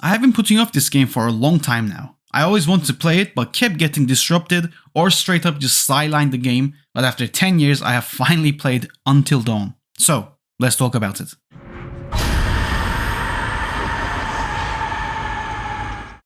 I have been putting off this game for a long time now. I always wanted to play it but kept getting disrupted or straight up just sidelined the game, but after 10 years I have finally played Until Dawn. So, let's talk about it.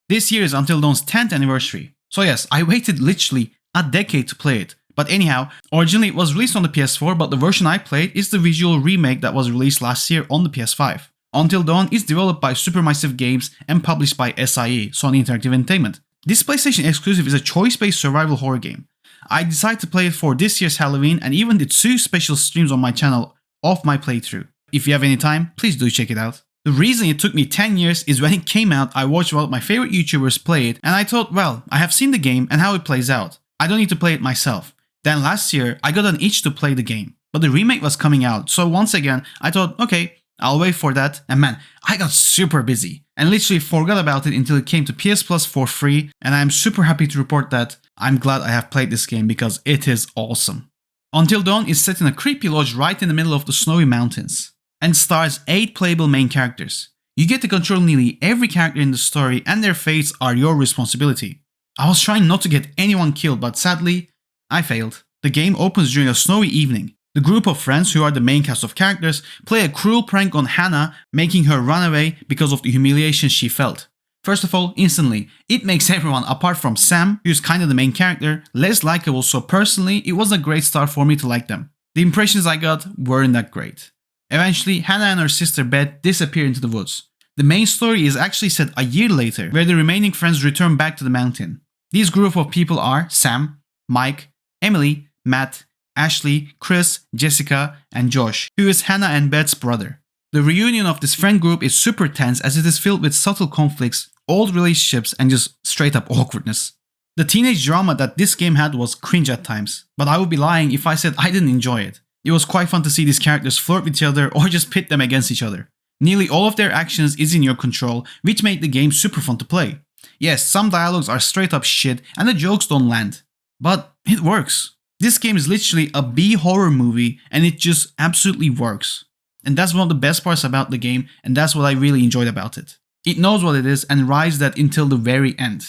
This year is Until Dawn's 10th anniversary. So yes, I waited literally a decade to play it. But anyhow, originally it was released on the PS4, but the version I played is the visual remake that was released last year on the PS5. Until Dawn is developed by Supermassive Games and published by SIE, Sony Interactive Entertainment. This PlayStation exclusive is a choice-based survival horror game. I decided to play it for this year's Halloween and even did 2 special streams on my channel of my playthrough. If you have any time, please do check it out. The reason it took me 10 years is when it came out, I watched one of my favorite YouTubers play it and I thought, well, I have seen the game and how it plays out. I don't need to play it myself. Then last year, I got an itch to play the game, but the remake was coming out, so once again, I thought, okay, I'll wait for that, and man, I got super busy and literally forgot about it until it came to PS Plus for free, and I'm super happy to report that I'm glad I have played this game because it is awesome. Until Dawn is set in a creepy lodge right in the middle of the snowy mountains, and stars 8 playable main characters. You get to control nearly every character in the story and their fates are your responsibility. I was trying not to get anyone killed, but sadly, I failed. The game opens during a snowy evening. The group of friends, who are the main cast of characters, play a cruel prank on Hannah, making her run away because of the humiliation she felt. First of all, instantly, it makes everyone apart from Sam, who's kinda the main character, less likable, so personally, it was a great start for me to like them. The impressions I got weren't that great. Eventually, Hannah and her sister Beth disappear into the woods. The main story is actually set a year later, where the remaining friends return back to the mountain. These group of people are Sam, Mike, Emily, Matt, Ashley, Chris, Jessica, and Josh, who is Hannah and Beth's brother. The reunion of this friend group is super tense as it is filled with subtle conflicts, old relationships, and just straight up awkwardness. The teenage drama that this game had was cringe at times, but I would be lying if I said I didn't enjoy it. It was quite fun to see these characters flirt with each other or just pit them against each other. Nearly all of their actions is in your control, which made the game super fun to play. Yes, some dialogues are straight up shit and the jokes don't land, but it works. This game is literally a B horror movie and it just absolutely works. And that's one of the best parts about the game, and that's what I really enjoyed about it. It knows what it is and rides that until the very end.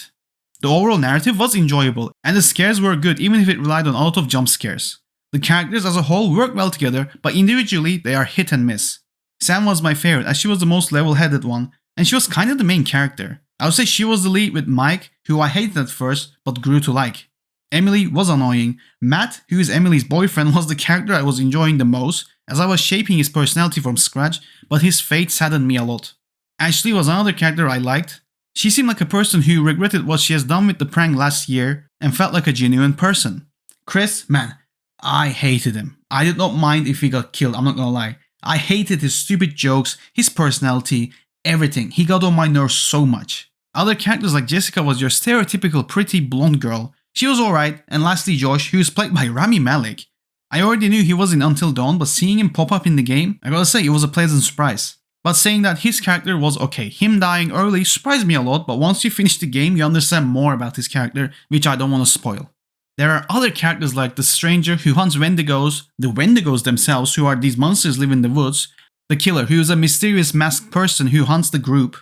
The overall narrative was enjoyable and the scares were good even if it relied on a lot of jump scares. The characters as a whole work well together, but individually they are hit and miss. Sam was my favorite as she was the most level-headed one and she was kind of the main character. I would say she was the lead with Mike, who I hated at first but grew to like. Emily was annoying. Matt, who is Emily's boyfriend, was the character I was enjoying the most as I was shaping his personality from scratch, but his fate saddened me a lot. Ashley was another character I liked. She seemed like a person who regretted what she has done with the prank last year and felt like a genuine person. Chris, man, I hated him. I did not mind if he got killed, I'm not gonna lie. I hated his stupid jokes, his personality, everything. He got on my nerves so much. Other characters like Jessica was your stereotypical pretty blonde girl. She was alright, and lastly Josh, who is played by Rami Malek. I already knew he was in Until Dawn, but seeing him pop up in the game, I gotta say it was a pleasant surprise. But saying that his character was okay. Him dying early surprised me a lot, but once you finish the game you understand more about his character, which I don't want to spoil. There are other characters like the stranger who hunts Wendigos, the Wendigos themselves who are these monsters live in the woods, the killer who is a mysterious masked person who hunts the group,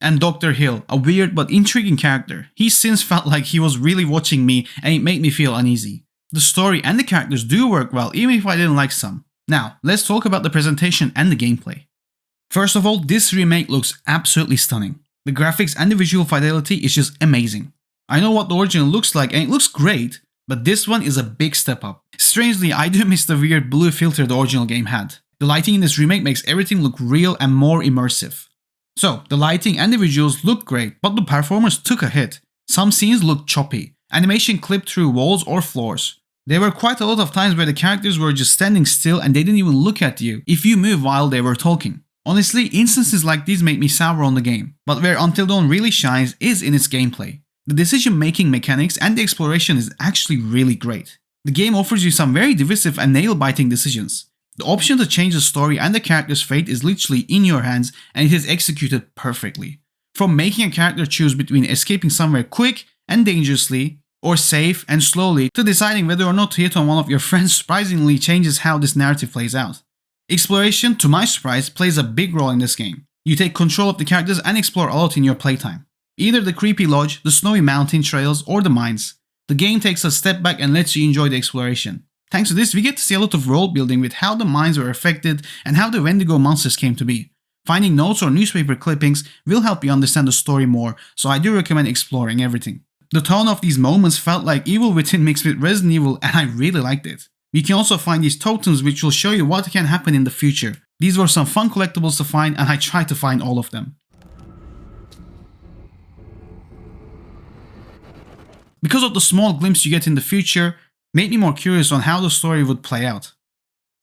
and Dr. Hill, a weird but intriguing character. He since felt like he was really watching me and it made me feel uneasy. The story and the characters do work well even if I didn't like some. Now, let's talk about the presentation and the gameplay. First of all, this remake looks absolutely stunning. The graphics and the visual fidelity is just amazing. I know what the original looks like and it looks great, but this one is a big step up. Strangely, I do miss the weird blue filter the original game had. The lighting in this remake makes everything look real and more immersive. So, the lighting and the visuals look great, but the performance took a hit. Some scenes looked choppy. Animation clipped through walls or floors. There were quite a lot of times where the characters were just standing still and they didn't even look at you if you move while they were talking. Honestly, instances like these make me sour on the game, but where Until Dawn really shines is in its gameplay. The decision-making mechanics and the exploration is actually really great. The game offers you some very divisive and nail-biting decisions. The option to change the story and the character's fate is literally in your hands and it is executed perfectly. From making a character choose between escaping somewhere quick and dangerously, or safe and slowly, to deciding whether or not to hit on one of your friends surprisingly changes how this narrative plays out. Exploration, to my surprise, plays a big role in this game. You take control of the characters and explore a lot in your playtime. Either the creepy lodge, the snowy mountain trails, or the mines. The game takes a step back and lets you enjoy the exploration. Thanks to this, we get to see a lot of world building with how the mines were affected and how the Wendigo monsters came to be. Finding notes or newspaper clippings will help you understand the story more, so I do recommend exploring everything. The tone of these moments felt like Evil Within mixed with Resident Evil, and I really liked it. You can also find these totems which will show you what can happen in the future. These were some fun collectibles to find, and I tried to find all of them. Because of the small glimpse you get in the future, made me more curious on how the story would play out.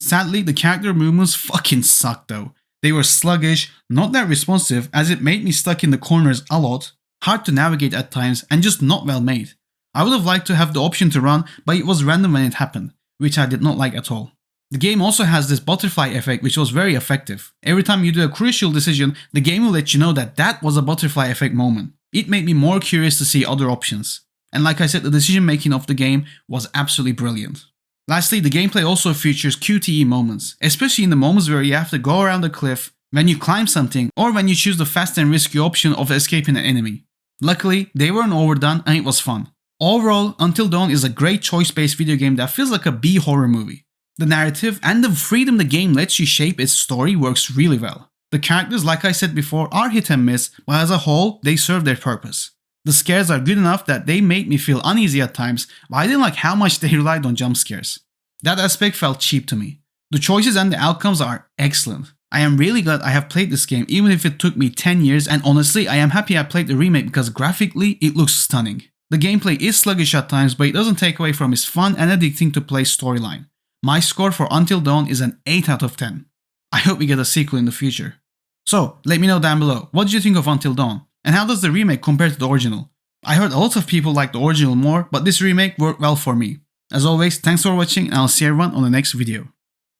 Sadly, the character movements fucking sucked though. They were sluggish, not that responsive, as it made me stuck in the corners a lot, hard to navigate at times, and just not well made. I would have liked to have the option to run, but it was random when it happened, which I did not like at all. The game also has this butterfly effect which was very effective. Every time you do a crucial decision, the game will let you know that that was a butterfly effect moment. It made me more curious to see other options. And like I said, the decision making of the game was absolutely brilliant. Lastly, the gameplay also features QTE moments, especially in the moments where you have to go around a cliff, when you climb something, or when you choose the fast and risky option of escaping an enemy. Luckily, they weren't overdone and it was fun. Overall, Until Dawn is a great choice-based video game that feels like a B-horror movie. The narrative and the freedom the game lets you shape its story works really well. The characters, like I said before, are hit and miss, but as a whole, they serve their purpose. The scares are good enough that they made me feel uneasy at times, but I didn't like how much they relied on jump scares. That aspect felt cheap to me. The choices and the outcomes are excellent. I am really glad I have played this game even if it took me 10 years, and honestly I am happy I played the remake because graphically it looks stunning. The gameplay is sluggish at times, but it doesn't take away from its fun and addicting to play storyline. My score for Until Dawn is an 8 out of 10. I hope we get a sequel in the future. So, let me know down below, what did you think of Until Dawn? And how does the remake compare to the original? I heard a lot of people like the original more, but this remake worked well for me. As always, thanks for watching and I'll see everyone on the next video.